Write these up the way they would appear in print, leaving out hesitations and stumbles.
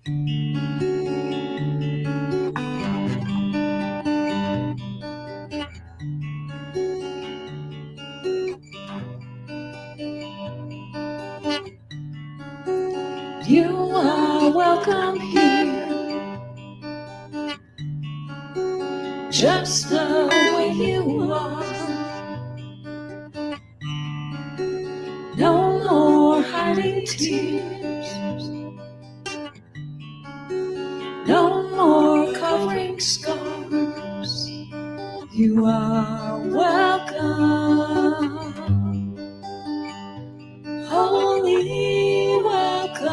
You are welcome here, just the way you are. No more hiding tears, no more covering scars. You are welcome, wholly welcome.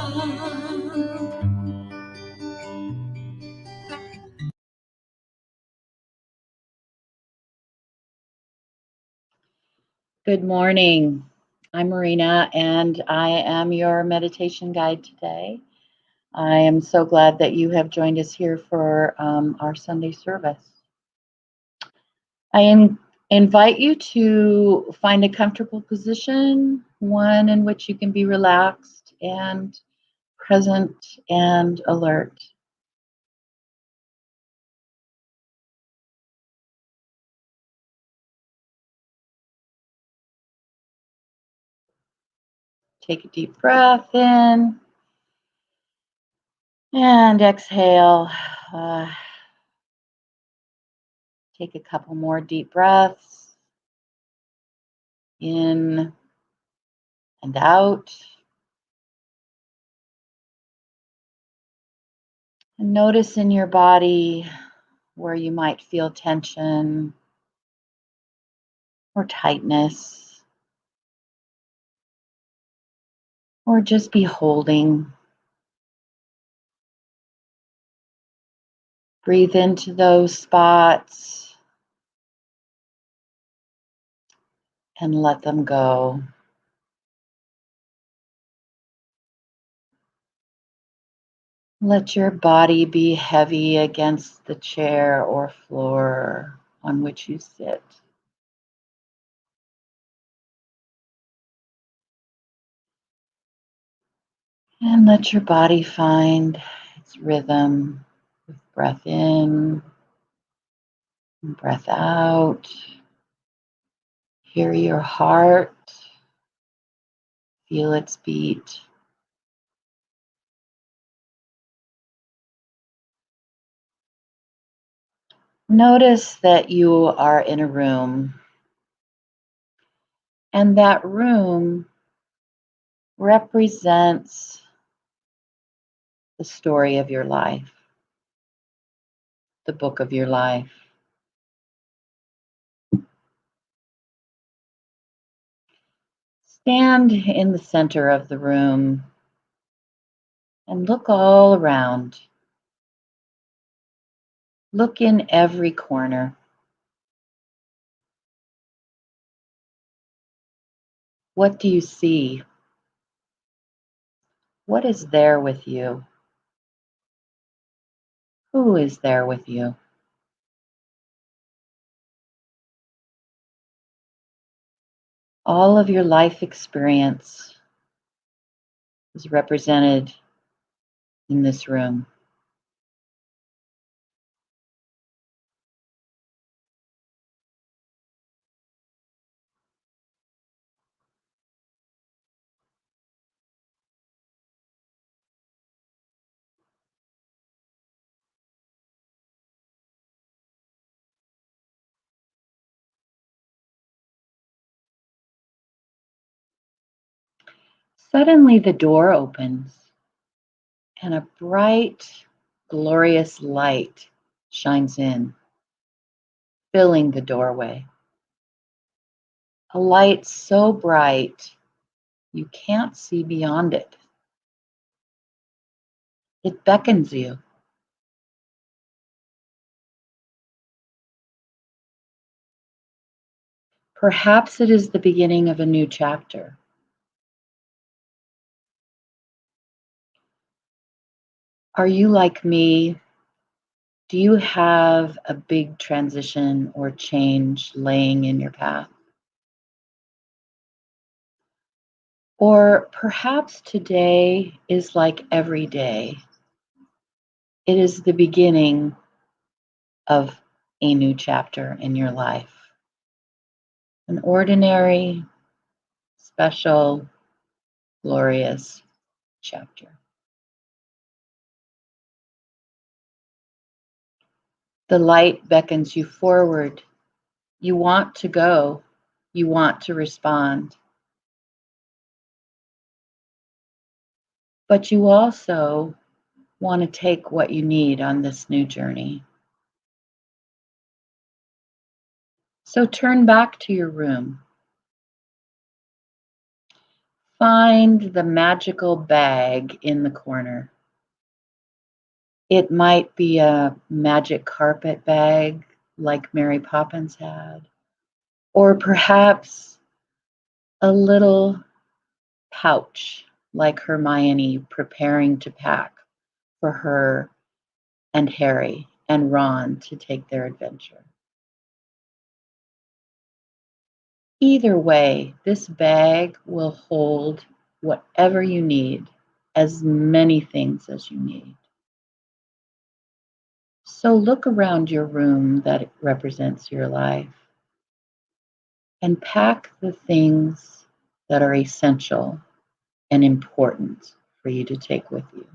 Good morning. I'm Marina, and I am your meditation guide today. I am so glad that you have joined us here for our Sunday service. I invite you to find a comfortable position, one in which you can be relaxed and present and alert. Take a deep breath in and exhale. Take a couple more deep breaths in and out. And notice in your body where you might feel tension or tightness, or just be holding. Breathe into those spots and let them go. Let your body be heavy against the chair or floor on which you sit. And let your body find its rhythm with breath in and breath out. Hear your heart, feel its beat. Notice that you are in a room, and that room represents the story of your life, the book of your life. Stand in the center of the room and look all around. Look in every corner. What do you see? What is there with you? Who is there with you? All of your life experience is represented in this room. Suddenly the door opens and a bright, glorious light shines in, filling the doorway. A light so bright you can't see beyond it. It beckons you. Perhaps it is the beginning of a new chapter. Are you like me? Do you have a big transition or change laying in your path? Or perhaps today is like every day. It is the beginning of a new chapter in your life. An ordinary, special, glorious chapter. The light beckons you forward. You want to go. You want to respond. But you also want to take what you need on this new journey. So turn back to your room. Find the magical bag in the corner. It might be a magic carpet bag like Mary Poppins had, or perhaps a little pouch like Hermione preparing to pack for her and Harry and Ron to take their adventure. Either way, this bag will hold whatever you need, as many things as you need. So look around your room that represents your life and pack the things that are essential and important for you to take with you.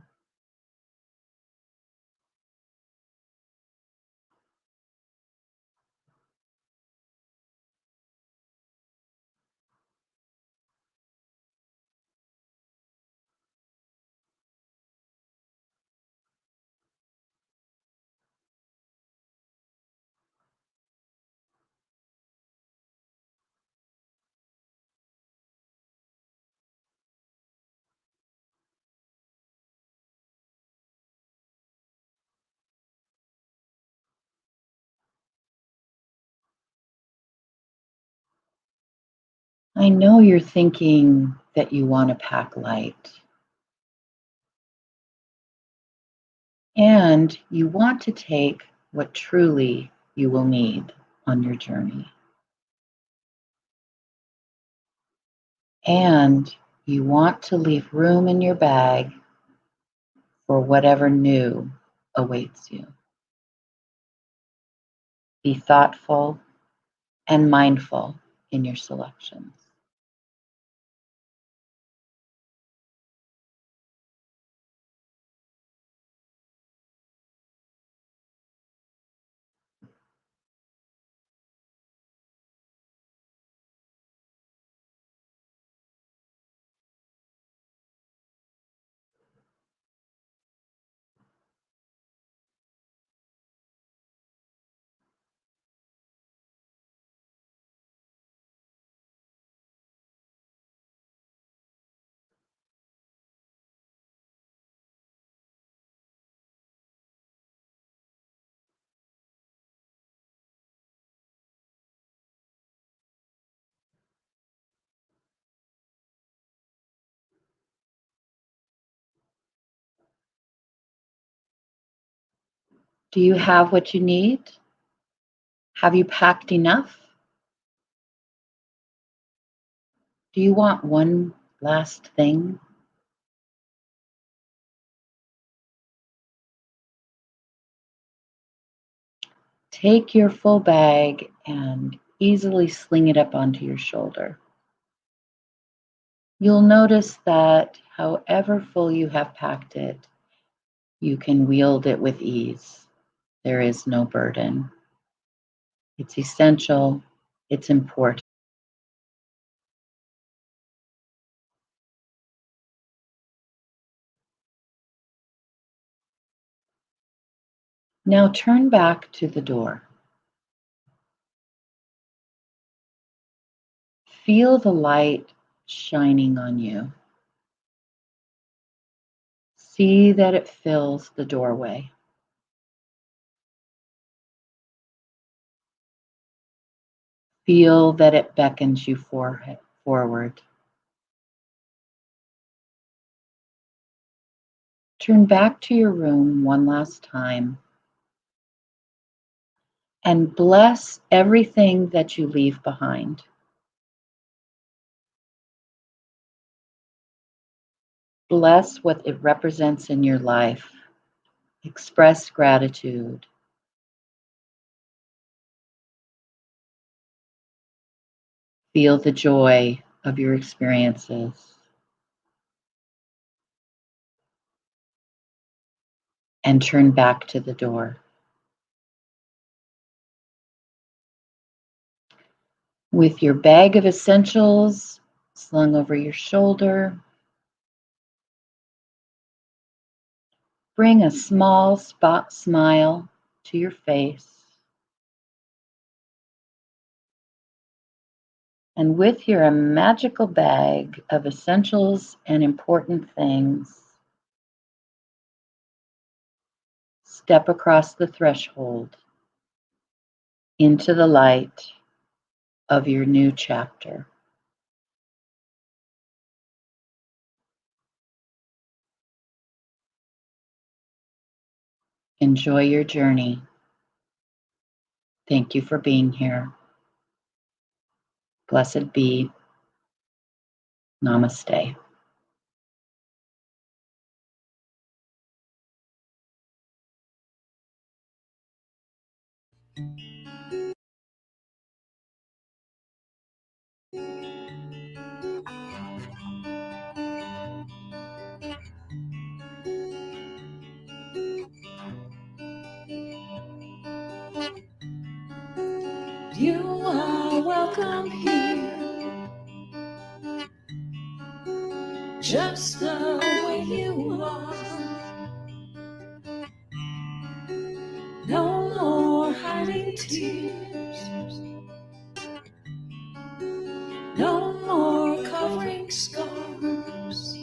I know you're thinking that you want to pack light, and you want to take what truly you will need on your journey. And you want to leave room in your bag for whatever new awaits you. Be thoughtful and mindful in your selections. Do you have what you need? Have you packed enough? Do you want one last thing? Take your full bag and easily sling it up onto your shoulder. You'll notice that however full you have packed it, you can wield it with ease. There is no burden. It's essential. It's important. Now turn back to the door. Feel the light shining on you. See that it fills the doorway. Feel that it beckons you forward. Turn back to your room one last time and bless everything that you leave behind. Bless what it represents in your life. Express gratitude. Feel the joy of your experiences. And turn back to the door. With your bag of essentials slung over your shoulder, bring a small spot smile to your face. And with your magical bag of essentials and important things, step across the threshold into the light of your new chapter. Enjoy your journey. Thank you for being here. Blessed be. Namaste. You are welcome here, just the way you are. No more hiding tears, no more covering scars.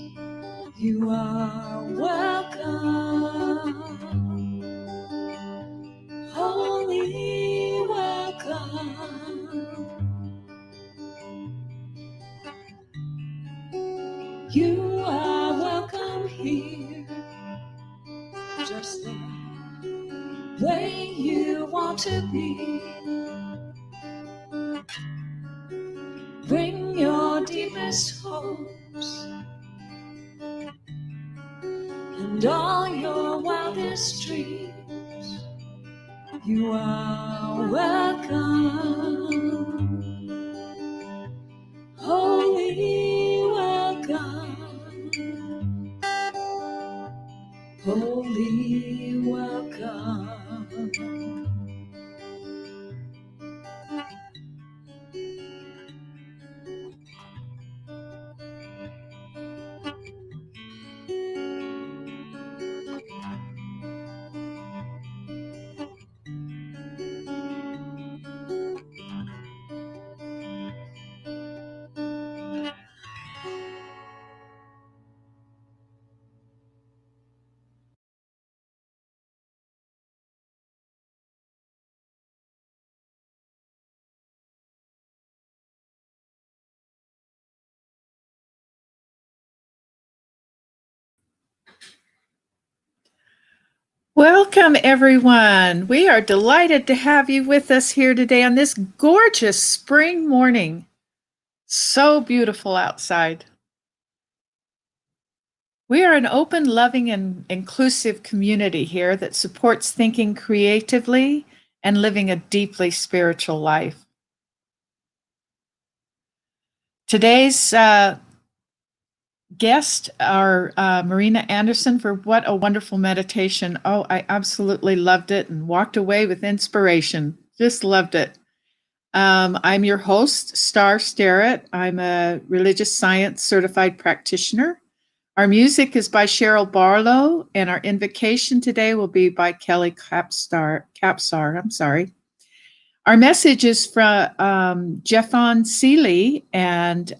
You are welcome, holy welcome. You are welcome here, just the way you want to be. Bring your deepest hopes and all your wildest dreams. You are welcome, holy welcome, holy welcome. Welcome, everyone. We are delighted to have you with us here today on this gorgeous spring morning. So beautiful outside. We are an open, loving, and inclusive community here that supports thinking creatively and living a deeply spiritual life. Today's guest, our Marina Anderson, for what a wonderful meditation. Oh, I absolutely loved it and walked away with inspiration. Just loved it. I'm your host, Star Starrett. I'm a religious science certified practitioner. Our music is by Cheryl Barlow, and our invocation today will be by Kelly Capsar. I'm sorry. Our message is from Jeffon Seeley, and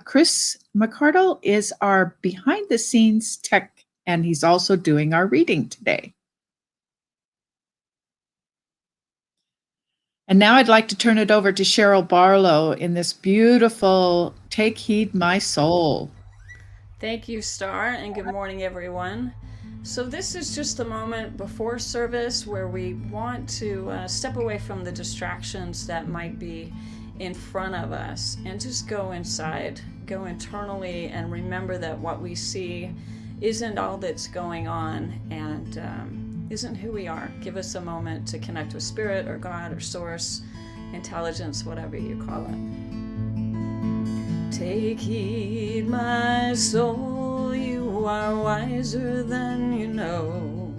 Chris McCardle is our behind the scenes tech, and he's also doing our reading today. And now I'd like to turn it over to Cheryl Barlow in this beautiful Take Heed My Soul. Thank you, Star, and good morning, everyone. So this is just a moment before service where we want to step away from the distractions that might be in front of us and just go inside, go internally, and remember that what we see isn't all that's going on, and isn't who we are. Give us a moment to connect with Spirit or God or Source, intelligence, whatever you call it. Take heed, my soul, you are wiser than you know.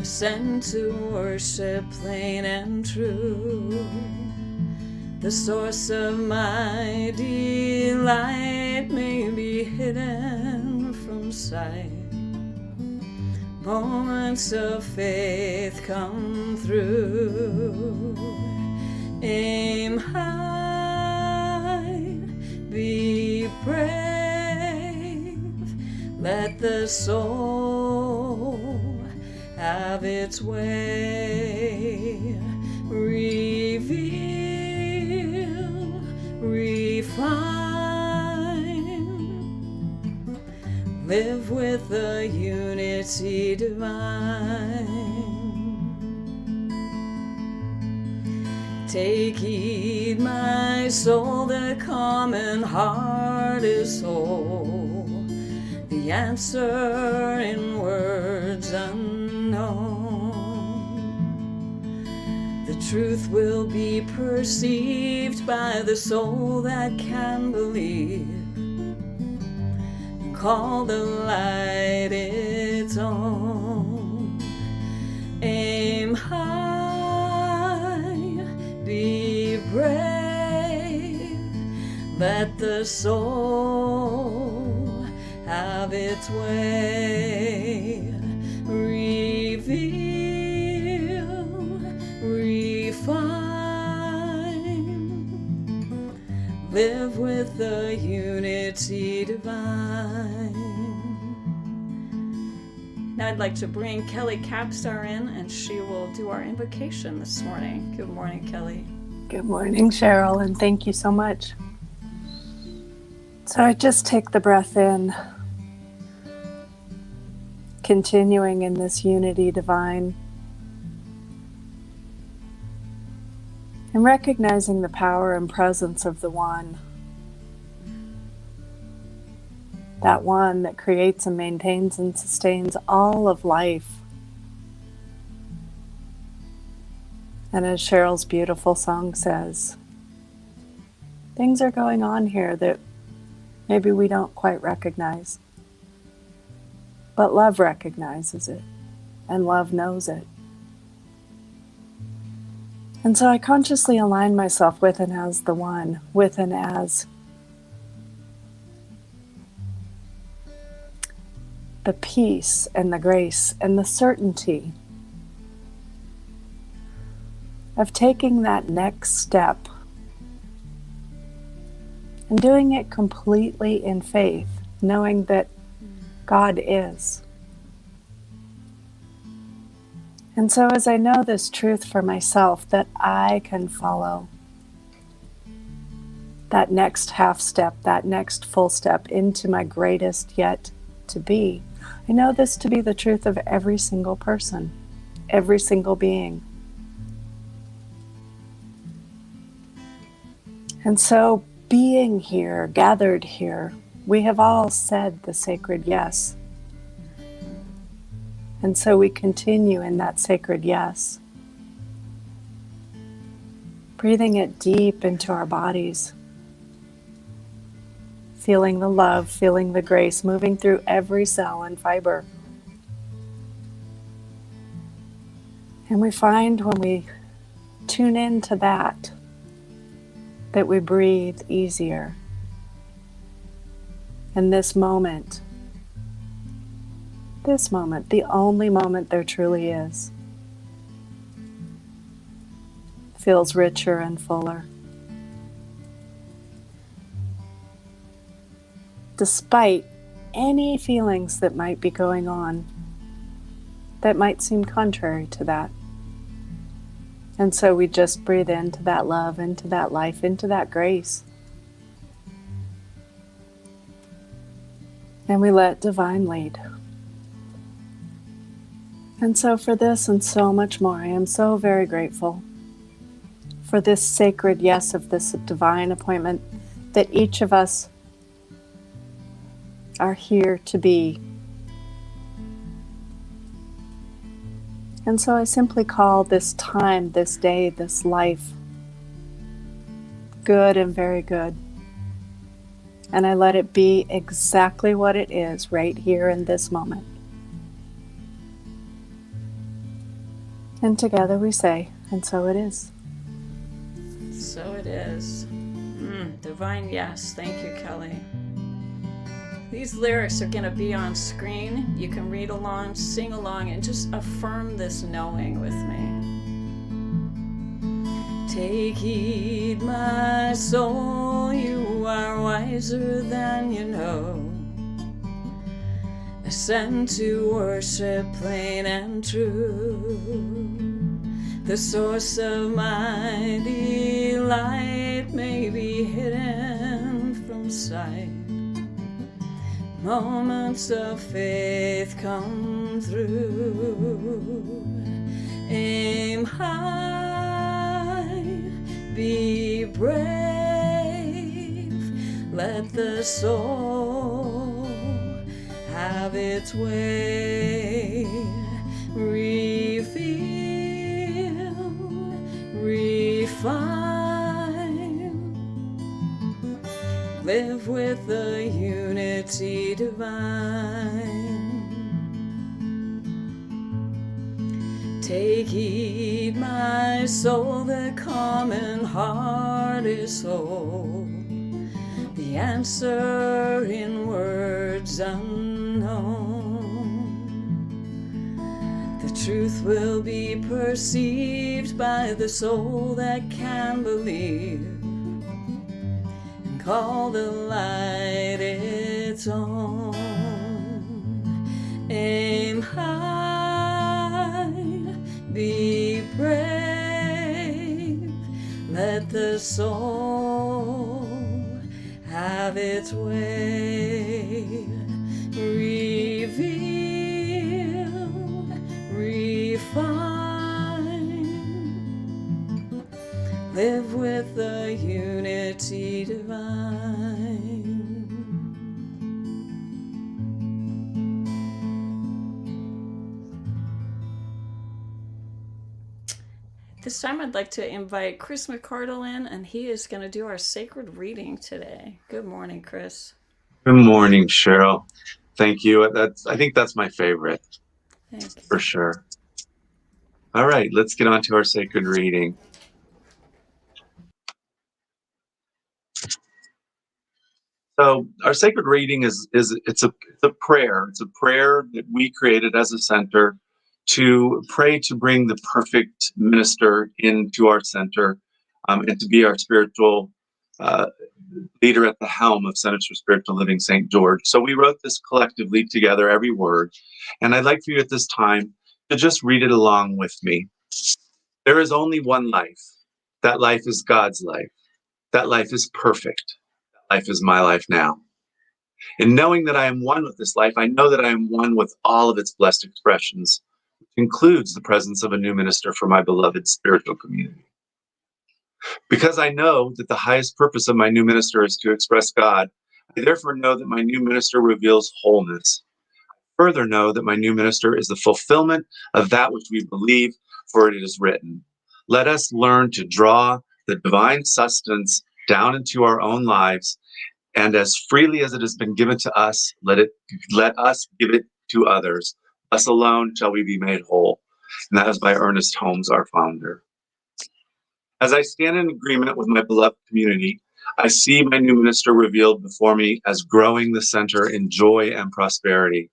Sent to worship plain and true. The source of my delight may be hidden from sight. Moments of faith come through. Aim high, be brave. Let the soul have its way. Reveal, refine. Live with the unity divine. Take heed, my soul, the common heart is whole. The answer in words unknown. The truth will be perceived by the soul that can believe. Call the light its own. Aim high, be brave. Let the soul have its way. Reveal, refine. Live with the unity divine. Now I'd like to bring Kelly Capstar in, and she will do our invocation this morning. Good morning, Kelly. Good morning, Cheryl, and thank you so much. So I just take the breath in, continuing in this unity divine, and recognizing the power and presence of the One. That One that creates and maintains and sustains all of life. And as Cheryl's beautiful song says, things are going on here that maybe we don't quite recognize. But love recognizes it, and love knows it. And so I consciously align myself with and as the One, with and as the peace and the grace and the certainty of taking that next step and doing it completely in faith, knowing that God is. And so as I know this truth for myself, that I can follow that next half step, that next full step into my greatest yet to be. I know this to be the truth of every single person, every single being. And so being here, gathered here, we have all said the sacred yes. And so we continue in that sacred yes. Breathing it deep into our bodies. Feeling the love, feeling the grace, moving through every cell and fiber. And we find when we tune into that we breathe easier. And this moment, the only moment there truly is, feels richer and fuller. Despite any feelings that might be going on that might seem contrary to that. And so we just breathe into that love, into that life, into that grace. And we let divine lead. And so for this and so much more, I am so very grateful for this sacred yes of this divine appointment that each of us are here to be. And so I simply call this time, this day, this life good and very good. And I let it be exactly what it is right here in this moment. And together we say, and so it is. So it is. Divine yes. Thank you, Kelly. These lyrics are going to be on screen. You can read along, sing along, and just affirm this knowing with me. Take heed, my soul, you are wiser than you know. Ascend to worship plain and true. The source of my delight may be hidden from sight. Moments of faith come through. Aim high, be brave. Let the soul have its way. Reveal, refine. Live with the unity divine. Take heed, my soul, the common heart is whole. The answer in words unknown. The truth will be perceived by the soul that can believe. Call the light its own. Aim high, be brave. Let the soul have its way. Reveal, refine. Live with the unity divine. This time I'd like to invite Chris McCardle in, and he is going to do our sacred reading today. Good morning, Chris. Good morning, Cheryl. Thank you. I think that's my favorite. Thank you. For sure. All right, let's get on to our sacred reading. So our sacred reading is a prayer. It's a prayer that we created as a center to pray to bring the perfect minister into our center, and to be our spiritual leader at the helm of Centers for Spiritual Living St. George. So we wrote this collectively together, every word, and I'd like for you at this time to just read it along with me. There is only one life. That life is God's life. That life is perfect. That life is my life now. And knowing that I am one with this life, I know that I am one with all of its blessed expressions, which includes the presence of a new minister for my beloved spiritual community. Because I know that the highest purpose of my new minister is to express God, I therefore know that my new minister reveals wholeness. I further know that my new minister is the fulfillment of that which we believe, for it is written. Let us learn to draw the divine sustenance down into our own lives, and as freely as it has been given to us, let us give it to others. Us alone shall we be made whole. And that is by Ernest Holmes, our founder. As I stand in agreement with my beloved community, I see my new minister revealed before me as growing the center in joy and prosperity.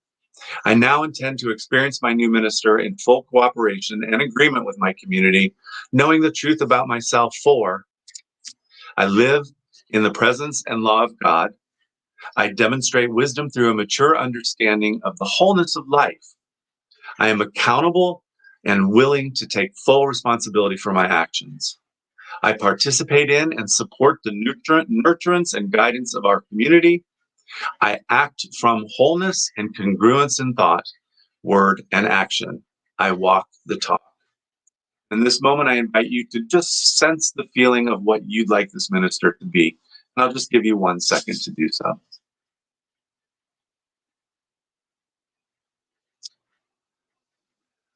I now intend to experience my new minister in full cooperation and agreement with my community, knowing the truth about myself, for I live in the presence and law of God. I demonstrate wisdom through a mature understanding of the wholeness of life. I am accountable and willing to take full responsibility for my actions. I participate in and support the nurturance and guidance of our community. I act from wholeness and congruence in thought, word, and action. I walk the talk. In this moment, I invite you to just sense the feeling of what you'd like this minister to be. And I'll just give you 1 second to do so.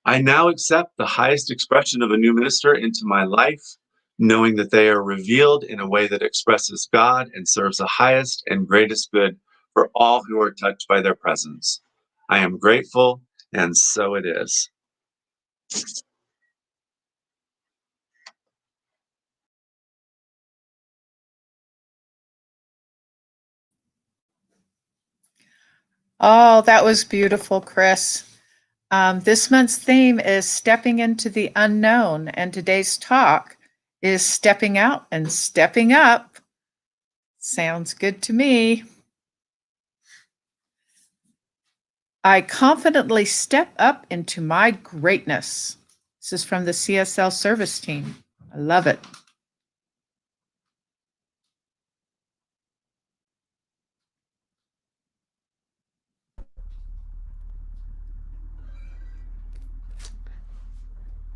I now accept the highest expression of a new minister into my life, knowing that they are revealed in a way that expresses God and serves the highest and greatest good for all who are touched by their presence. I am grateful, and so it is. Oh, that was beautiful, Chris. This month's theme is stepping into the unknown, and today's talk is stepping out and stepping up. Sounds good to me. I confidently step up into my greatness. This is from the CSL service team. I love it.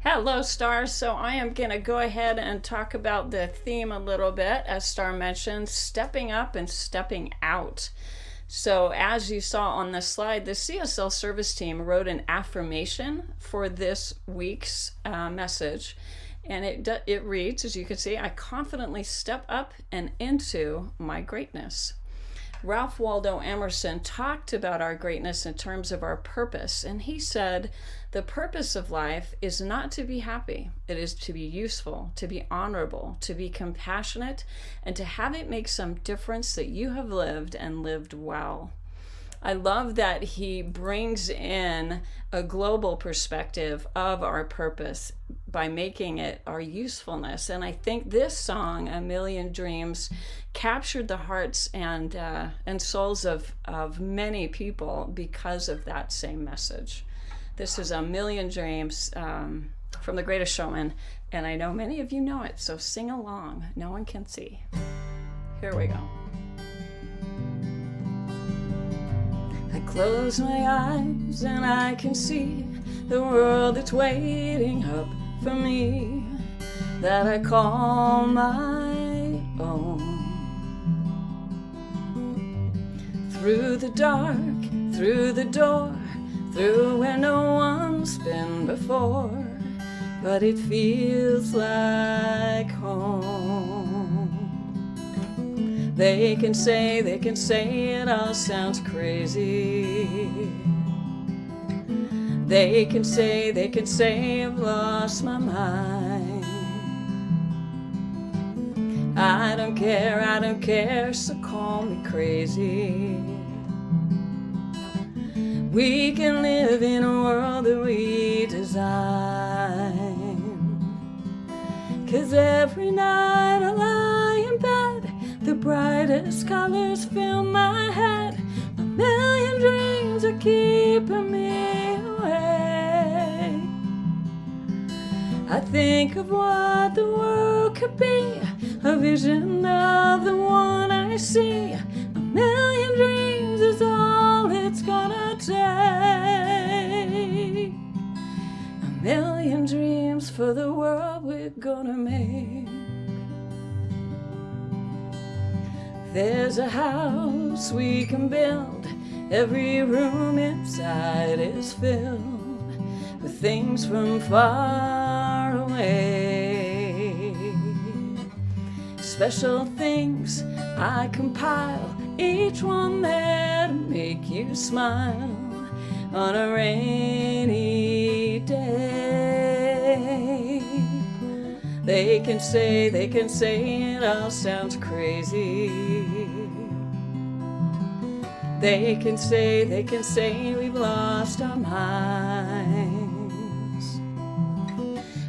Hello, Star. So I am going to go ahead and talk about the theme a little bit, as Star mentioned, stepping up and stepping out. So as you saw on the slide, the CSL service team wrote an affirmation for this week's message. And it reads, as you can see, I confidently step up and into my greatness. Ralph Waldo Emerson talked about our greatness in terms of our purpose, and he said, the purpose of life is not to be happy. It is to be useful, to be honorable, to be compassionate, and to have it make some difference that you have lived and lived well. I love that he brings in a global perspective of our purpose by making it our usefulness. And I think this song, A Million Dreams, captured the hearts and souls of many people because of that same message. This is A Million Dreams from The Greatest Showman, and I know many of you know it, so sing along. No one can see. Here we go. I close my eyes and I can see the world that's waiting up for me, that I call my own. Through the dark, through the door, through where no one's been before, but it feels like home. They can say it all sounds crazy. They can say I've lost my mind. I don't care, so call me crazy. We can live in a world that we design. 'Cause every night I lie in bed, the brightest colors fill my head. A million dreams are keeping me awake. I think of what the world could be, a vision of the one I see. A million dreams is all it's gonna take. A million dreams for the world we're gonna make. There's a house we can build, every room inside is filled with things from far away. Special things I compile, each one there to make you smile on a rainy day. They can say it all sounds crazy. They can say we've lost our minds.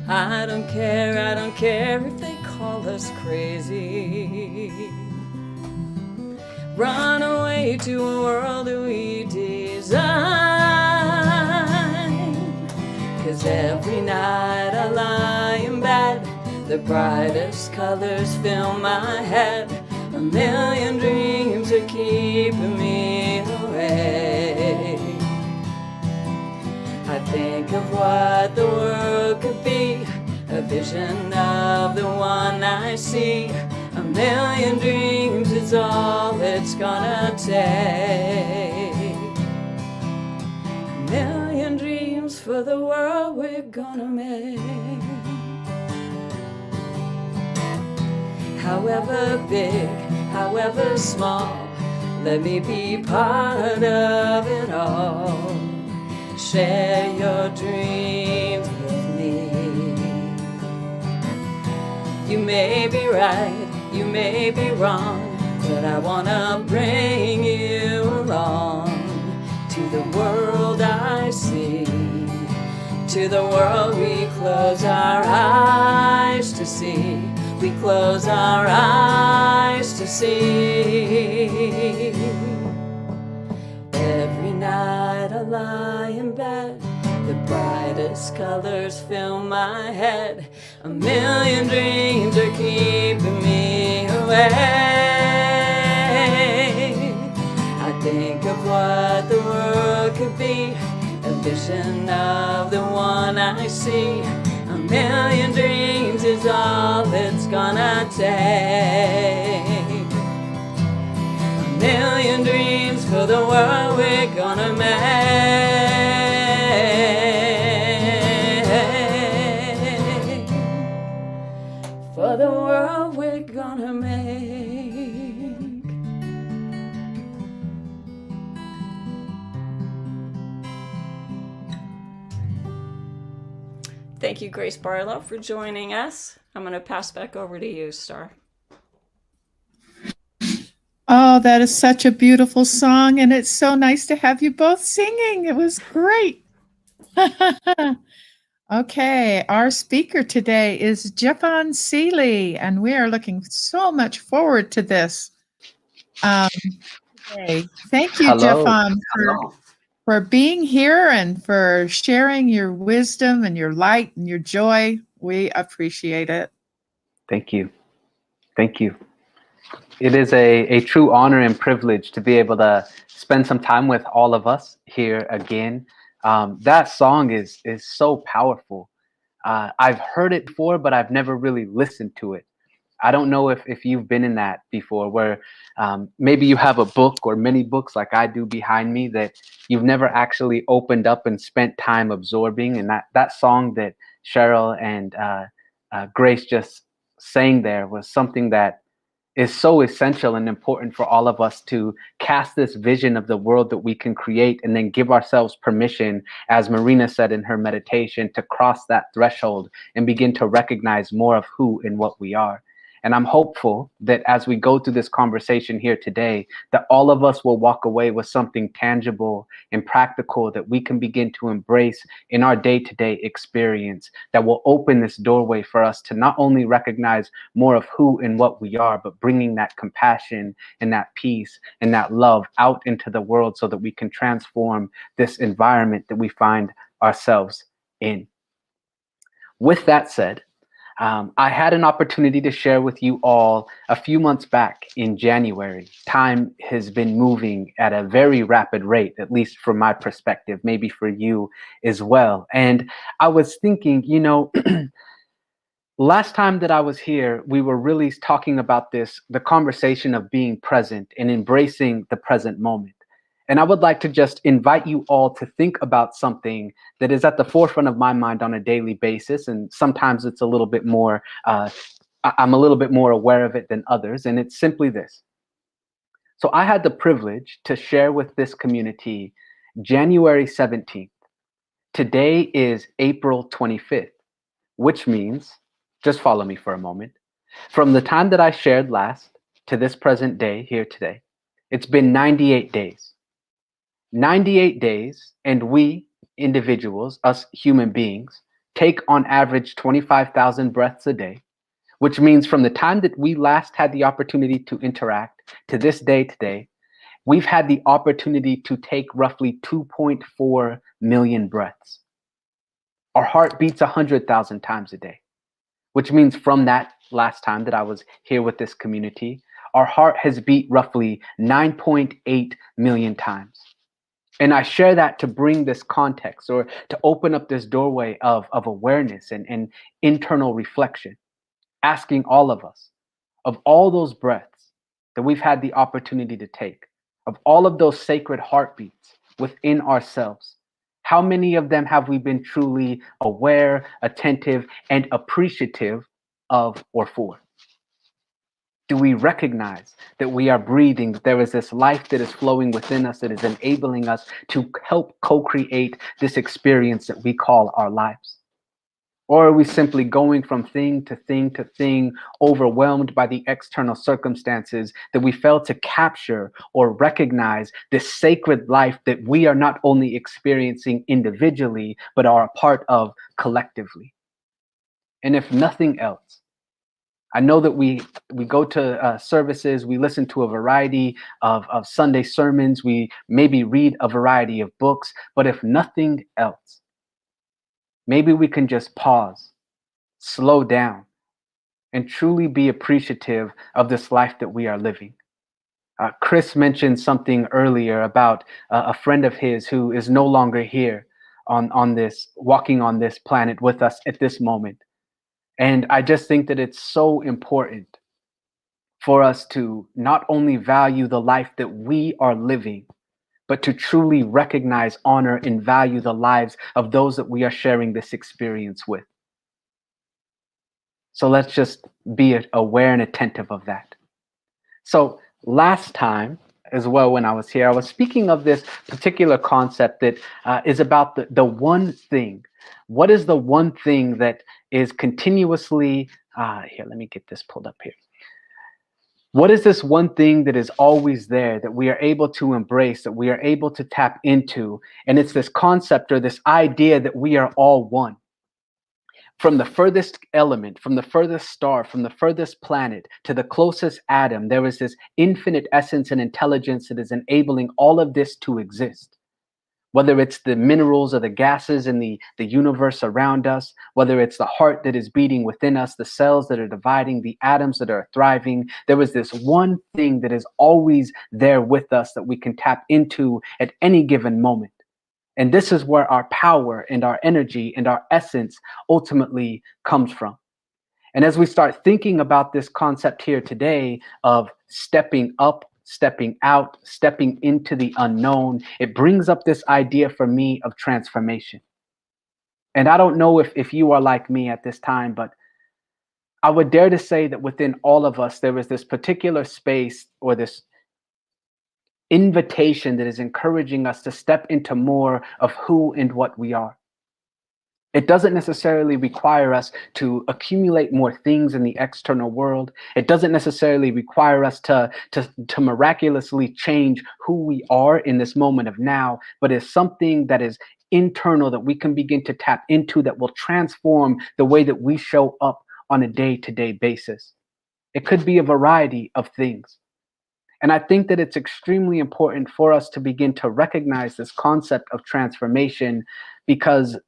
I don't care if they call us crazy. Run away to a world that we design. 'Cause every night I lie in bed, the brightest colors fill my head. A million dreams are keeping me awake. I think of what the world could be, a vision of the one I see. A million dreams is all it's gonna take. A million dreams for the world we're gonna make. However big, however small, let me be part of it all. Share your dreams with me. You may be right, you may be wrong, but I wanna bring you along to the world I see, to the world we close our eyes to see. We close our eyes to see. Every night I lie in bed, the brightest colors fill my head. A million dreams are keeping me awake. I think of what the world could be, a vision of the one I see. A million dreams is all it's gonna take. A million dreams for the world we're gonna make. For the world we're gonna make. Thank you, Grace Barlow, for joining us. I'm going to pass back over to you, Star. Oh, that is such a beautiful song, and it's so nice to have you both singing. It was great. Okay, our speaker today is Jeffon Seeley, and we are looking so much forward to this. Today. Thank you, Hello. Jeffon, for being here and for sharing your wisdom and your light and your joy. We appreciate it. Thank you. Thank you. It is a true honor and privilege to be able to spend some time with all of us here again. That song is so powerful. I've heard it before, but I've never really listened to it. I don't know if you've been in that before, where maybe you have a book or many books like I do behind me that you've never actually opened up and spent time absorbing. And that song that Cheryl and Grace just sang there was something that is so essential and important for all of us to cast this vision of the world that we can create, and then give ourselves permission, as Marina said in her meditation, to cross that threshold and begin to recognize more of who and what we are. And I'm hopeful that as we go through this conversation here today, that all of us will walk away with something tangible and practical that we can begin to embrace in our day-to-day experience, that will open this doorway for us to not only recognize more of who and what we are, but bringing that compassion and that peace and that love out into the world so that we can transform this environment that we find ourselves in. With that said, I had an opportunity to share with you all a few months back in January. Time has been moving at a very rapid rate, at least from my perspective, maybe for you as well. And I was thinking, last time that I was here, we were really talking about the conversation of being present and embracing the present moment. And I would like to just invite you all to think about something that is at the forefront of my mind on a daily basis. And sometimes it's a little bit more, I'm a little bit more aware of it than others. And it's simply this. So I had the privilege to share with this community January 17th. Today is April 25th, which means, just follow me for a moment. From the time that I shared last to this present day here today, it's been 98 days. 98 days, and we individuals, us human beings, take on average 25,000 breaths a day, which means from the time that we last had the opportunity to interact to this day today, we've had the opportunity to take roughly 2.4 million breaths. Our heart beats 100,000 times a day, which means from that last time that I was here with this community, our heart has beat roughly 9.8 million times. And I share that to bring this context, or to open up this doorway of awareness and internal reflection, asking all of us, of all those breaths that we've had the opportunity to take, of all of those sacred heartbeats within ourselves, How many of them have we been truly aware, attentive, and appreciative of or for? Do we recognize that we are breathing, that there is this life that is flowing within us that is enabling us to help co-create this experience that we call our lives? Or are we simply going from thing to thing to thing, overwhelmed by the external circumstances, that we fail to capture or recognize this sacred life that we are not only experiencing individually, but are a part of collectively? And if nothing else, I know that we go to services, we listen to a variety of Sunday sermons, we maybe read a variety of books, but if nothing else, maybe we can just pause, slow down, and truly be appreciative of this life that we are living. Chris mentioned something earlier about a friend of his who is no longer here on this, walking on this planet with us at this moment. And I just think that it's so important for us to not only value the life that we are living, but to truly recognize, honor, and value the lives of those that we are sharing this experience with. So let's just be aware and attentive of that. So last time as well, when I was here, I was speaking of this particular concept that is about the one thing. What is the one thing that is continuously, here, let me get this pulled up here. What is this one thing that is always there, that we are able to embrace, that we are able to tap into? And it's this concept or this idea that we are all one. From the furthest element, from the furthest star, from the furthest planet to the closest atom, there is this infinite essence and intelligence that is enabling all of this to exist. Whether it's the minerals or the gases in the universe around us, whether it's the heart that is beating within us, the cells that are dividing, the atoms that are thriving, there is this one thing that is always there with us that we can tap into at any given moment. And this is where our power and our energy and our essence ultimately comes from. And as we start thinking about this concept here today of stepping up, stepping out, stepping into the unknown, it brings up this idea for me of transformation. And I don't know if you are like me at this time, but I would dare to say that within all of us, there is this particular space or this invitation that is encouraging us to step into more of who and what we are. It doesn't necessarily require us to accumulate more things in the external world. It doesn't necessarily require us to miraculously change who we are in this moment of now, but it's something that is internal that we can begin to tap into that will transform the way that we show up on a day-to-day basis. It could be a variety of things. And I think that it's extremely important for us to begin to recognize this concept of transformation, because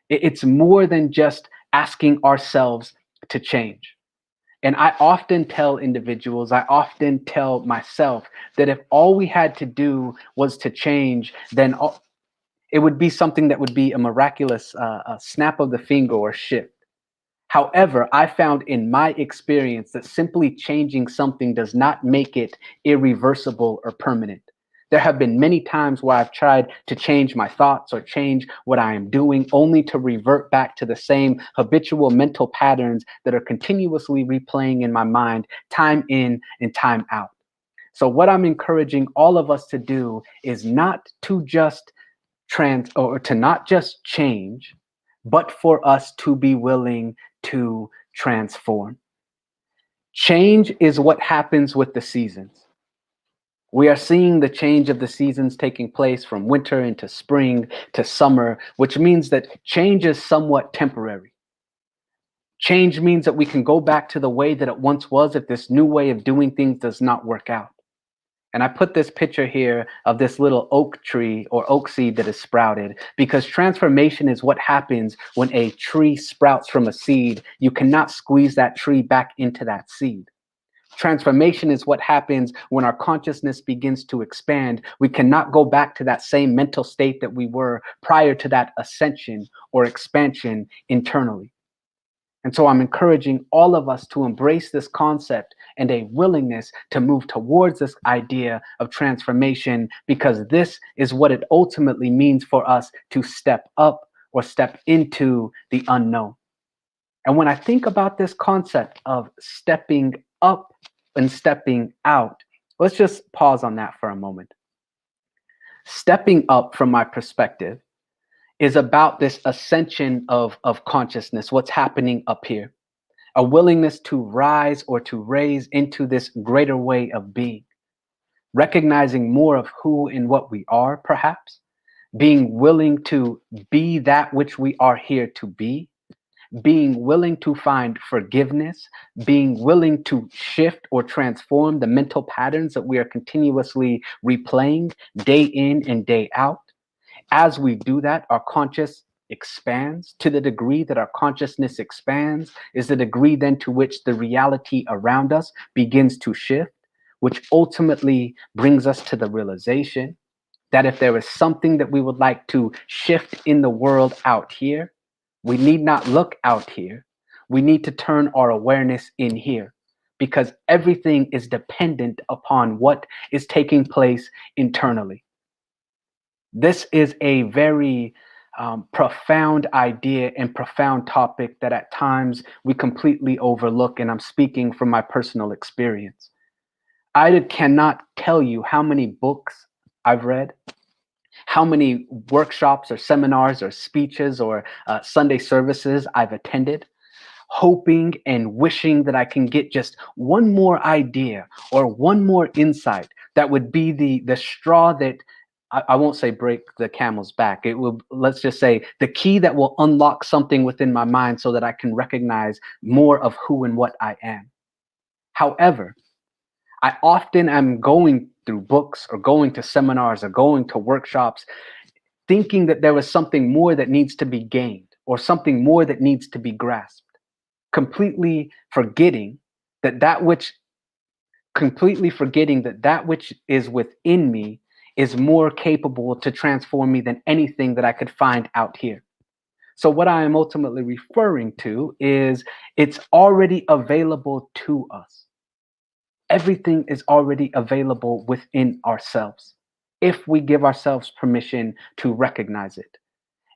it's more than just asking ourselves to change. And I often tell individuals, I often tell myself that if all we had to do was to change, then it would be something that would be a miraculous snap of the finger or shift. However, I found in my experience that simply changing something does not make it irreversible or permanent. There have been many times where I've tried to change my thoughts or change what I am doing, only to revert back to the same habitual mental patterns that are continuously replaying in my mind, time in and time out. So what I'm encouraging all of us to do is not to just not just change, but for us to be willing to transform. Change is what happens with the seasons. We are seeing the change of the seasons taking place from winter into spring to summer, which means that change is somewhat temporary. Change means that we can go back to the way that it once was if this new way of doing things does not work out. And I put this picture here of this little oak tree or oak seed that is sprouted, because transformation is what happens when a tree sprouts from a seed. You cannot squeeze that tree back into that seed. Transformation is what happens when our consciousness begins to expand. We cannot go back to that same mental state that we were prior to that ascension or expansion internally. And so I'm encouraging all of us to embrace this concept and a willingness to move towards this idea of transformation, because this is what it ultimately means for us to step up or step into the unknown. And when I think about this concept of stepping up and stepping out, let's just pause on that for a moment. Stepping up, from my perspective, is about this ascension of consciousness, what's happening up here, a willingness to rise or to raise into this greater way of being, recognizing more of who and what we are, perhaps, being willing to be that which we are here to be, being willing to find forgiveness, being willing to shift or transform the mental patterns that we are continuously replaying day in and day out. As we do that, our conscious expands. To the degree that our consciousness expands is the degree then to which the reality around us begins to shift, which ultimately brings us to the realization that if there is something that we would like to shift in the world out here, we need not look out here. We need to turn our awareness in here, because everything is dependent upon what is taking place internally. This is a very profound idea and profound topic that at times we completely overlook, and I'm speaking from my personal experience. I cannot tell you how many books I've read, how many workshops or seminars or speeches or Sunday services I've attended, hoping and wishing that I can get just one more idea or one more insight that would be the straw that, I won't say break the camel's back. It will, let's just say, the key that will unlock something within my mind so that I can recognize more of who and what I am. However, I often am going through books or going to seminars or going to workshops thinking that there is something more that needs to be gained or something more that needs to be grasped, completely forgetting that that which is within me is more capable to transform me than anything that I could find out here. So what I am ultimately referring to is it's already available to us. Everything is already available within ourselves if we give ourselves permission to recognize it.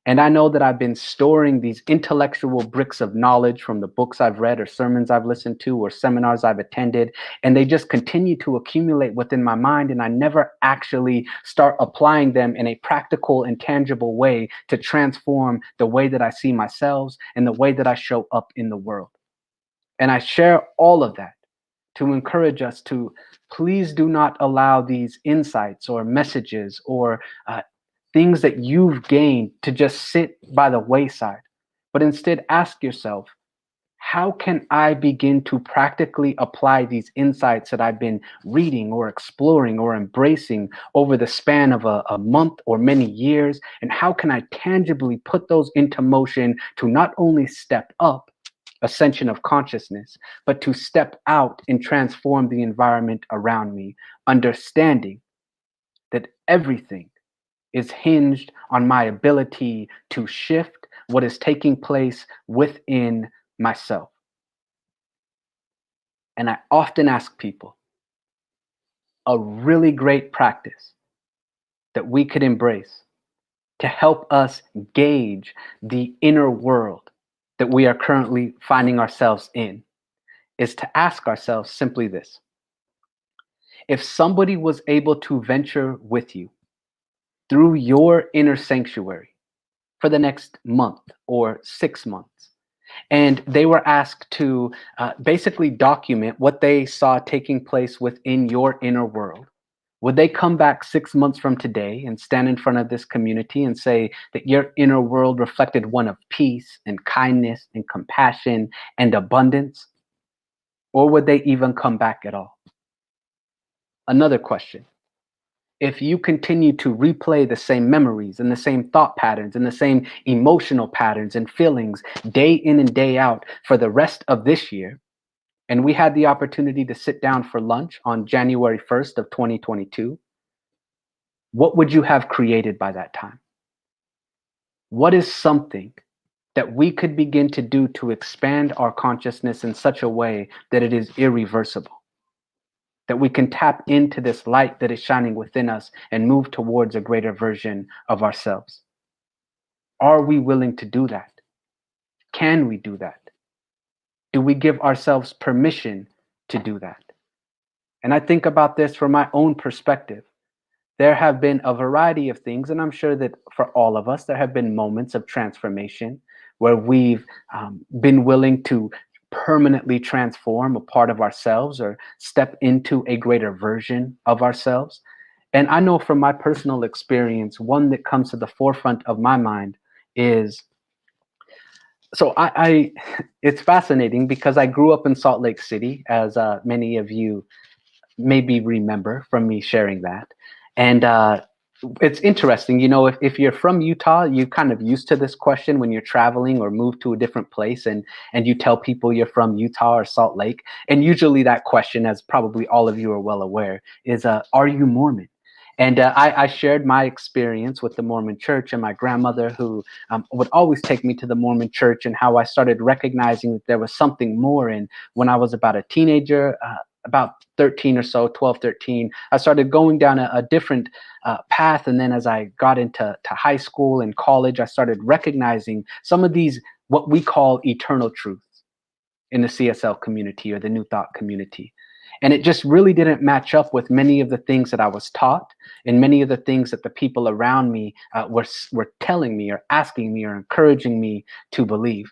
And I know that I've been storing these intellectual bricks of knowledge from the books I've read or sermons I've listened to or seminars I've attended, and they just continue to accumulate within my mind, and I never actually start applying them in a practical and tangible way to transform the way that I see myself and the way that I show up in the world. And I share all of that to encourage us to please do not allow these insights or messages or things that you've gained to just sit by the wayside, but instead ask yourself, how can I begin to practically apply these insights that I've been reading or exploring or embracing over the span of a month or many years? And how can I tangibly put those into motion to not only step up ascension of consciousness, but to step out and transform the environment around me, understanding that everything is hinged on my ability to shift what is taking place within myself. And I often ask people, a really great practice that we could embrace to help us gauge the inner world that we are currently finding ourselves in is to ask ourselves simply this: if somebody was able to venture with you through your inner sanctuary for the next month or 6 months, and they were asked to basically document what they saw taking place within your inner world, would they come back 6 months from today and stand in front of this community and say that your inner world reflected one of peace and kindness and compassion and abundance? Or would they even come back at all? Another question: if you continue to replay the same memories and the same thought patterns and the same emotional patterns and feelings day in and day out for the rest of this year, and we had the opportunity to sit down for lunch on January 1st of 2022, what would you have created by that time? What is something that we could begin to do to expand our consciousness in such a way that it is irreversible, that we can tap into this light that is shining within us and move towards a greater version of ourselves? Are we willing to do that? Can we do that? Do we give ourselves permission to do that? And I think about this from my own perspective. There have been a variety of things, and I'm sure that for all of us, there have been moments of transformation where we've been willing to permanently transform a part of ourselves or step into a greater version of ourselves. And I know from my personal experience, one that comes to the forefront of my mind is, so I it's fascinating because I grew up in Salt Lake City, as many of you maybe remember from me sharing that. And it's interesting, you know, if you're from Utah, you're kind of used to this question when you're traveling or move to a different place and you tell people you're from Utah or Salt Lake. And usually that question, as probably all of you are well aware, is, are you Mormon? And I shared my experience with the Mormon church and my grandmother, who would always take me to the Mormon church, and how I started recognizing that there was something more. And when I was about a teenager, about 13 or so, 12, 13, I started going down a different path. And then as I got into high school and college, I started recognizing some of these, what we call eternal truths in the CSL community or the New Thought community. And it just really didn't match up with many of the things that I was taught and many of the things that the people around me were telling me or asking me or encouraging me to believe.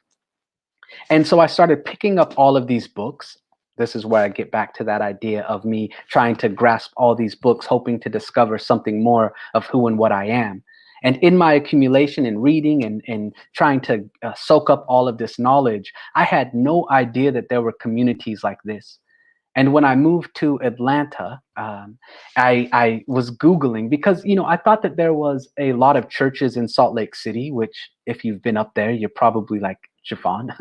And so I started picking up all of these books. This is where I get back to that idea of me trying to grasp all these books, hoping to discover something more of who and what I am. And in my accumulation and reading and trying to soak up all of this knowledge, I had no idea that there were communities like this. And when I moved to Atlanta, I was Googling because, you know, I thought that there was a lot of churches in Salt Lake City, which if you've been up there, you're probably like, Jeffon,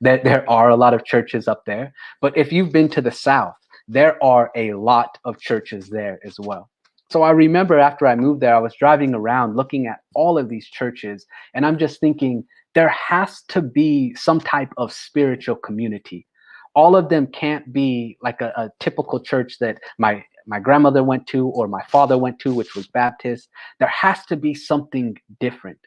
that there are a lot of churches up there. But if you've been to the South, there are a lot of churches there as well. So I remember after I moved there, I was driving around looking at all of these churches, and I'm just thinking, there has to be some type of spiritual community. All of them can't be like a typical church that my grandmother went to or my father went to, which was Baptist. There has to be something different.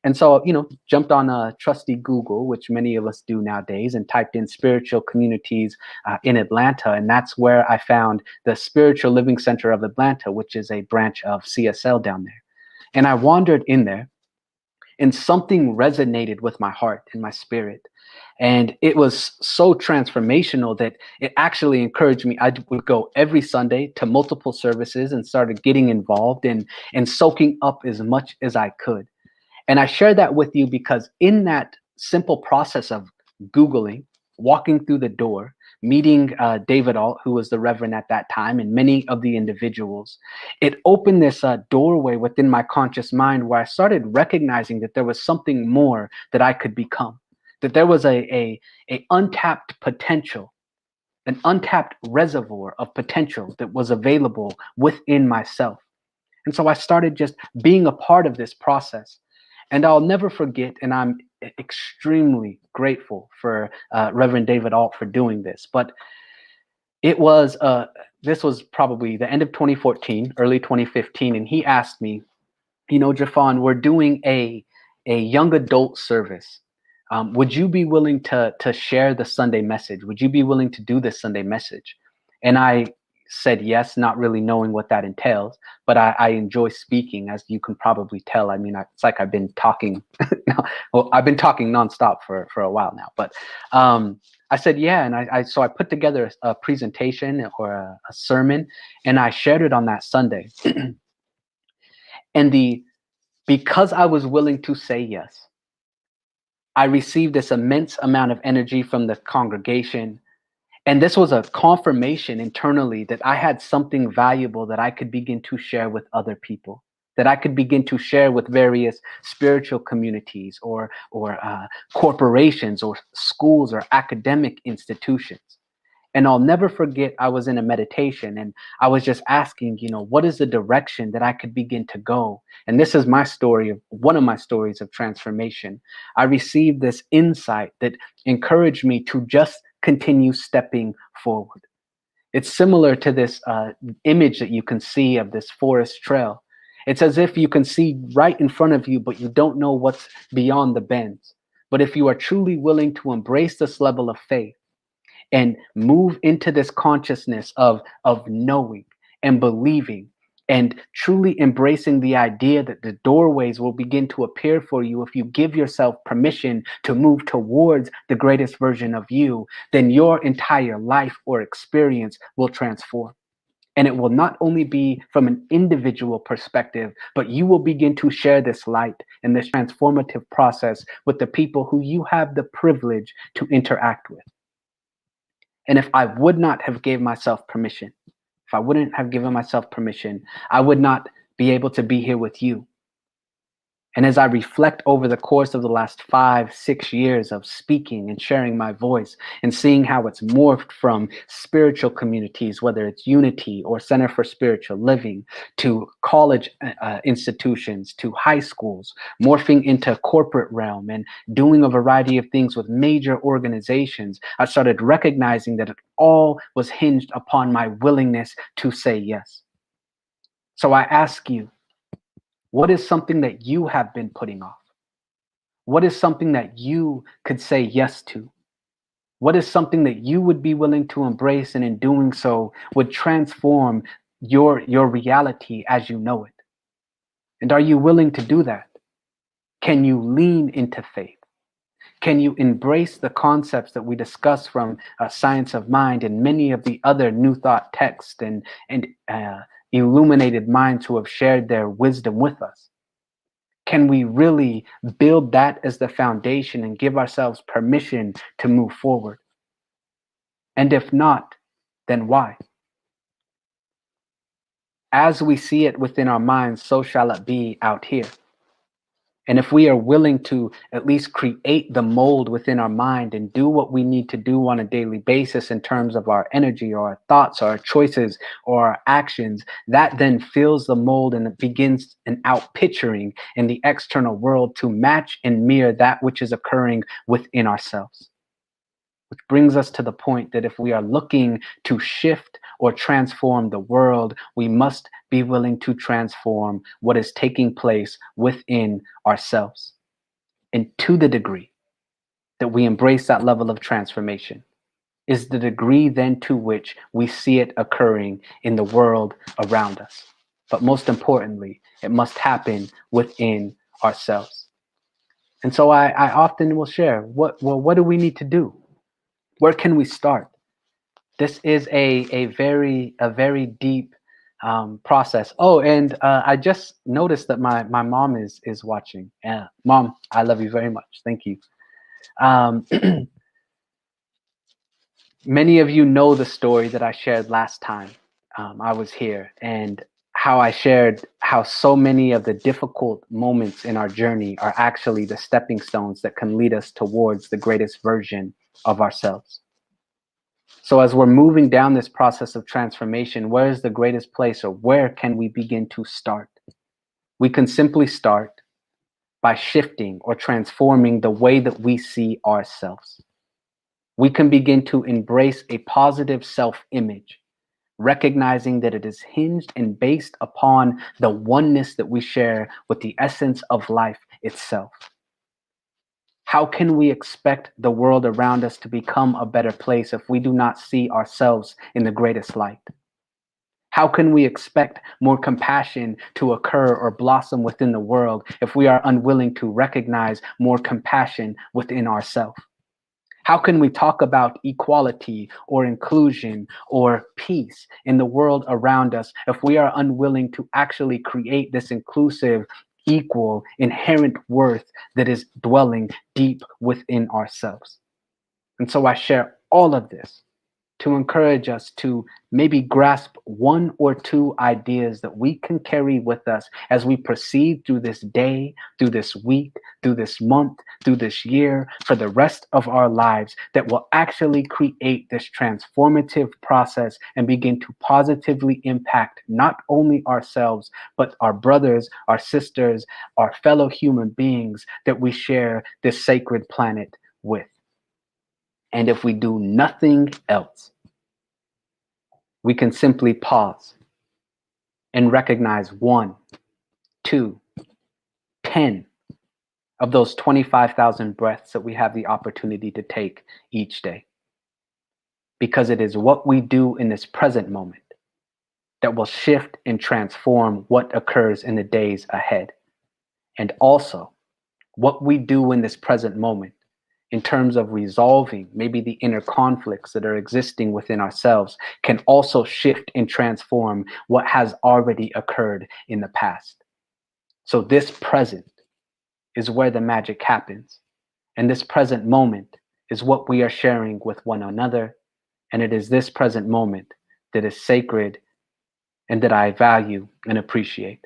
And so, you know, jumped on a trusty Google, which many of us do nowadays, and typed in spiritual communities in Atlanta. And that's where I found the Spiritual Living Center of Atlanta, which is a branch of CSL down there. And I wandered in there, and something resonated with my heart and my spirit. And it was so transformational that it actually encouraged me. I would go every Sunday to multiple services and started getting involved and soaking up as much as I could. And I share that with you because in that simple process of Googling, walking through the door, meeting David Alt, who was the Reverend at that time, and many of the individuals, it opened this doorway within my conscious mind where I started recognizing that there was something more that I could become, that there was a untapped potential, an untapped reservoir of potential that was available within myself. And so I started just being a part of this process. And I'll never forget, and I'm extremely grateful for Reverend David Alt for doing this, but it was, this was probably the end of 2014, early 2015, and he asked me, you know, Jeffon, we're doing a young adult service. Would you be willing to share the Sunday message? Would you be willing to do this Sunday message? And I said yes, not really knowing what that entails, but I enjoy speaking, as you can probably tell. I mean, it's like I've been talking, well, I've been talking nonstop for a while now, but I said, yeah. And so I put together a presentation or a sermon, and I shared it on that Sunday. And because I was willing to say yes, I received this immense amount of energy from the congregation. And this was a confirmation internally that I had something valuable that I could begin to share with other people, that I could begin to share with various spiritual communities or corporations or schools or academic institutions. And I'll never forget, I was in a meditation and I was just asking, what is the direction that I could begin to go? And this is my story of one of my stories of transformation. I received this insight that encouraged me to just continue stepping forward. It's similar to this image that you can see of this forest trail. It's as if you can see right in front of you, but you don't know what's beyond the bends. But if you are truly willing to embrace this level of faith and move into this consciousness of knowing and believing and truly embracing the idea that the doorways will begin to appear for you if you give yourself permission to move towards the greatest version of you, then your entire life or experience will transform. And it will not only be from an individual perspective, but you will begin to share this light and this transformative process with the people who you have the privilege to interact with. And if I would not have gave myself permission, if I wouldn't have given myself permission, I would not be able to be here with you. And as I reflect over the course of the last 5-6 years of speaking and sharing my voice and seeing how it's morphed from spiritual communities, whether it's Unity or Center for Spiritual Living, to college institutions, to high schools, morphing into corporate realm and doing a variety of things with major organizations, I started recognizing that it all was hinged upon my willingness to say yes. So I ask you, what is something that you have been putting off? What is something that you could say yes to? What is something that you would be willing to embrace and in doing so would transform your reality as you know it? And are you willing to do that? Can you lean into faith? Can you embrace the concepts that we discuss from Science of Mind and many of the other New Thought texts and illuminated minds who have shared their wisdom with us? Can we really build that as the foundation and give ourselves permission to move forward? And if not, then why? As we see it within our minds, so shall it be out here. And if we are willing to at least create the mold within our mind and do what we need to do on a daily basis in terms of our energy or our thoughts or our choices or our actions, that then fills the mold and it begins an outpicturing in the external world to match and mirror that which is occurring within ourselves. Which brings us to the point that if we are looking to shift or transform the world, we must be willing to transform what is taking place within ourselves. And to the degree that we embrace that level of transformation is the degree then to which we see it occurring in the world around us. But most importantly, it must happen within ourselves. And so I often will share, what do we need to do? Where can we start? This is a very deep process. Oh, and I just noticed that my mom is watching. Yeah, Mom, I love you very much. Thank you. Many of you know the story that I shared last time I was here, and how I shared how so many of the difficult moments in our journey are actually the stepping stones that can lead us towards the greatest version of ourselves. So as we're moving down this process of transformation, where is the greatest place, or where can we begin to start? We can simply start by shifting or transforming the way that we see ourselves. We can begin to embrace a positive self-image, recognizing that it is hinged and based upon the oneness that we share with the essence of life itself. How can we expect the world around us to become a better place if we do not see ourselves in the greatest light? How can we expect more compassion to occur or blossom within the world if we are unwilling to recognize more compassion within ourselves? How can we talk about equality or inclusion or peace in the world around us if we are unwilling to actually create this inclusive, equal, inherent worth that is dwelling deep within ourselves? And so I share all of this to encourage us to maybe grasp one or two ideas that we can carry with us as we proceed through this day, through this week, through this month, through this year, for the rest of our lives, that will actually create this transformative process and begin to positively impact not only ourselves, but our brothers, our sisters, our fellow human beings that we share this sacred planet with. And if we do nothing else, we can simply pause and recognize 1, 2, 10 of those 25,000 breaths that we have the opportunity to take each day. Because it is what we do in this present moment that will shift and transform what occurs in the days ahead. And also, what we do in this present moment in terms of resolving maybe the inner conflicts that are existing within ourselves can also shift and transform what has already occurred in the past. So this present is where the magic happens. And this present moment is what we are sharing with one another. And it is this present moment that is sacred and that I value and appreciate.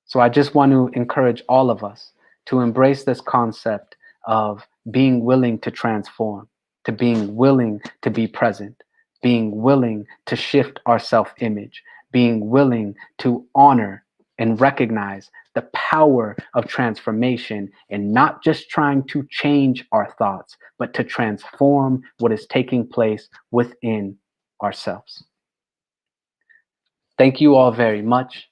So I just want to encourage all of us to embrace this concept of being willing to transform, to being willing to be present, being willing to shift our self-image, being willing to honor and recognize the power of transformation, and not just trying to change our thoughts, but to transform what is taking place within ourselves. Thank you all very much.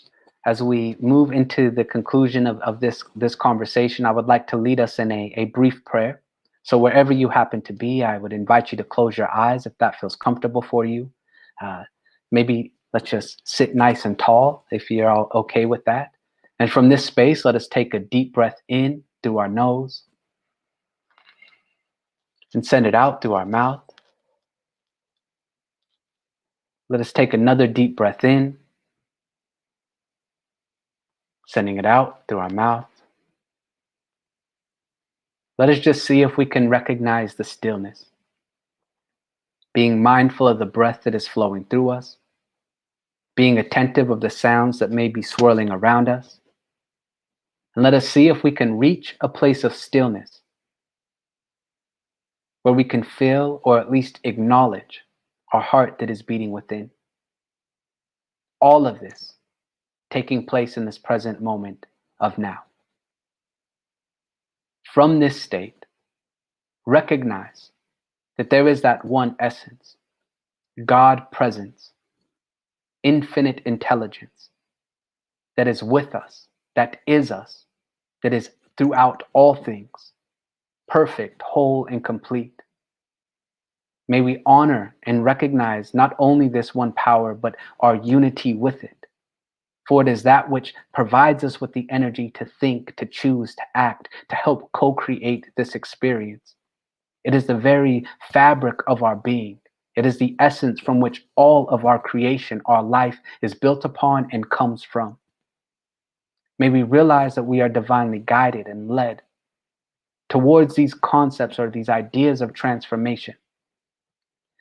As we move into the conclusion of this conversation, I would like to lead us in a brief prayer. So wherever you happen to be, I would invite you to close your eyes if that feels comfortable for you. Maybe let's just sit nice and tall if you're all okay with that. And from this space, let us take a deep breath in through our nose and send it out through our mouth. Let us take another deep breath in, sending it out through our mouth. Let us just see if we can recognize the stillness, being mindful of the breath that is flowing through us, being attentive of the sounds that may be swirling around us. And let us see if we can reach a place of stillness where we can feel, or at least acknowledge, our heart that is beating within. All of this taking place in this present moment of now. From this state, recognize that there is that one essence, God presence, infinite intelligence that is with us, that is us, that is throughout all things, perfect, whole, and complete. May we honor and recognize not only this one power, but our unity with it. For it is that which provides us with the energy to think, to choose, to act, to help co-create this experience. It is the very fabric of our being. It is the essence from which all of our creation, our life, is built upon and comes from. May we realize that we are divinely guided and led towards these concepts or these ideas of transformation.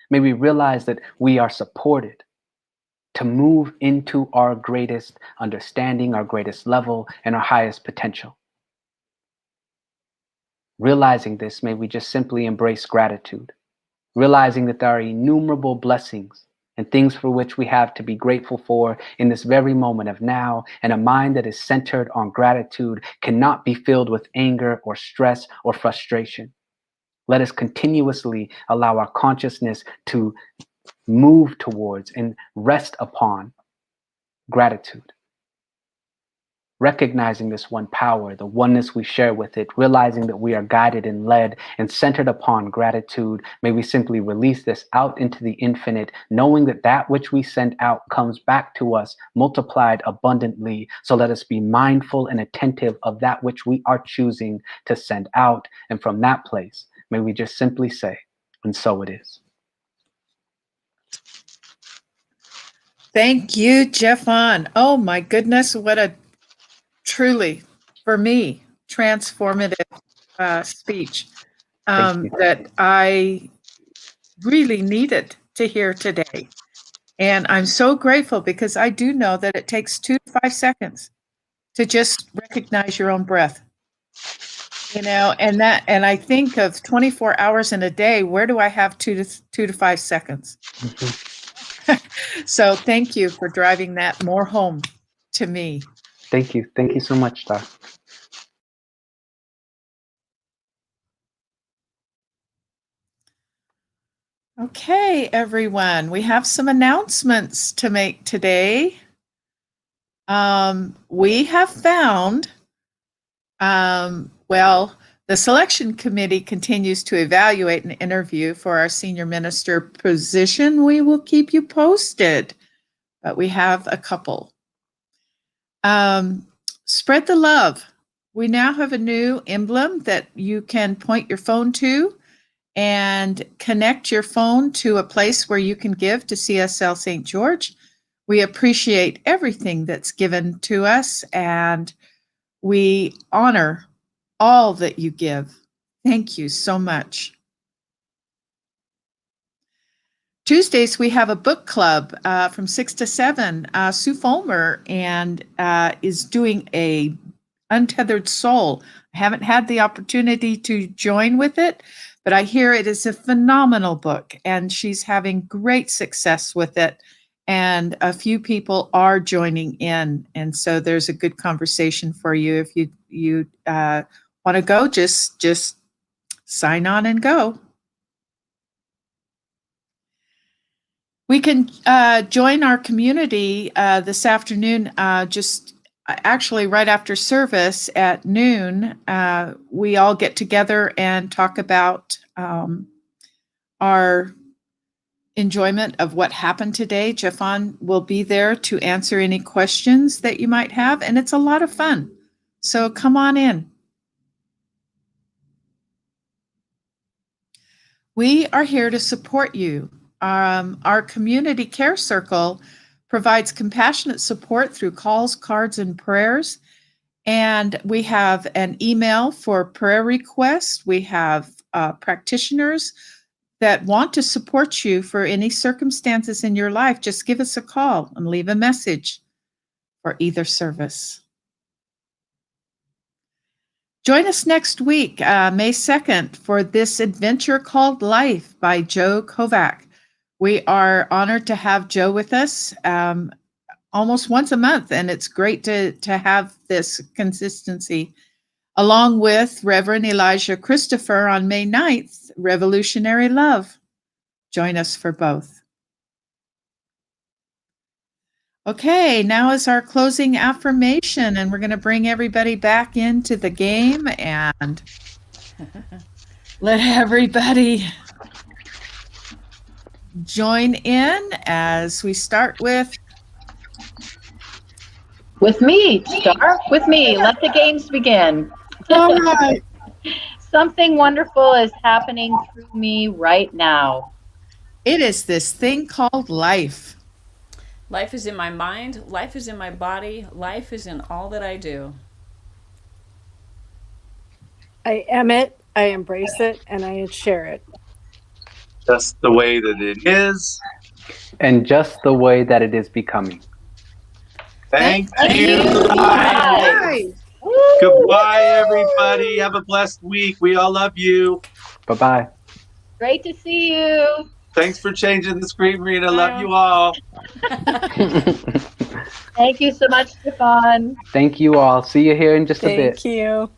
May we realize that we are supported to move into our greatest understanding, our greatest level, and our highest potential. Realizing this, may we just simply embrace gratitude, realizing that there are innumerable blessings and things for which we have to be grateful for in this very moment of now, and a mind that is centered on gratitude cannot be filled with anger or stress or frustration. Let us continuously allow our consciousness to move towards and rest upon gratitude. Recognizing this one power, the oneness we share with it, realizing that we are guided and led and centered upon gratitude, may we simply release this out into the infinite, knowing that that which we send out comes back to us multiplied abundantly. So let us be mindful and attentive of that which we are choosing to send out. And from that place, may we just simply say, and so it is. Thank you, Jeffon. Oh my goodness, what a truly, for me, transformative speech Thank you. that I really needed to hear today. And I'm so grateful because I do know that it takes 2 to 5 seconds to just recognize your own breath. And I think of 24 hours in a day, where do I have 2 to 5 seconds? So thank you for driving that more home to me. Thank you. Thank you so much, Star. Okay, everyone, we have some announcements to make today. We have found, the selection committee continues to evaluate an interview for our senior minister position. We will keep you posted, but we have a couple. Spread the love. We now have a new emblem that you can point your phone to and connect your phone to a place where you can give to CSL St. George. We appreciate everything that's given to us, and we honor all that you give. Thank you so much. Tuesdays, we have a book club from 6 to 7. Sue Fulmer is doing a Untethered Soul. I haven't had the opportunity to join with it, but I hear it is a phenomenal book, and she's having great success with it. And a few people are joining in, and so there's a good conversation for you. If you want to go, just sign on and go. We can join our community this afternoon, just actually right after service at noon. We all get together and talk about our enjoyment of what happened today. Jeffon will be there to answer any questions that you might have, and it's a lot of fun. So come on in. We are here to support you. Our community care circle provides compassionate support through calls, cards, and prayers. And we have an email for prayer requests. We have practitioners that want to support you for any circumstances in your life. Just give us a call and leave a message for either service. Join us next week, May 2nd, for This Adventure Called Life by Joe Kovac. We are honored to have Joe with us almost once a month, and it's great to have this consistency. Along with Reverend Elijah Christopher on May 9th, Revolutionary Love. Join us for both. Okay, now is our closing affirmation, and we're going to bring everybody back into the game and let everybody join in as we start with me, Star. With me. Let the games begin. All right. Something wonderful is happening through me right now. It is this thing called life. Life is in my mind. Life is in my body. Life is in all that I do. I am it, I embrace it, and I share it. Just the way that it is. And just the way that it is becoming. Thank you. Bye. Goodbye, everybody. Have a blessed week. We all love you. Bye-bye. Great to see you. Thanks for changing the screen, Rita. Love you all. Thank you so much, Jeffon. Thank you all. See you here in just a bit. Thank you.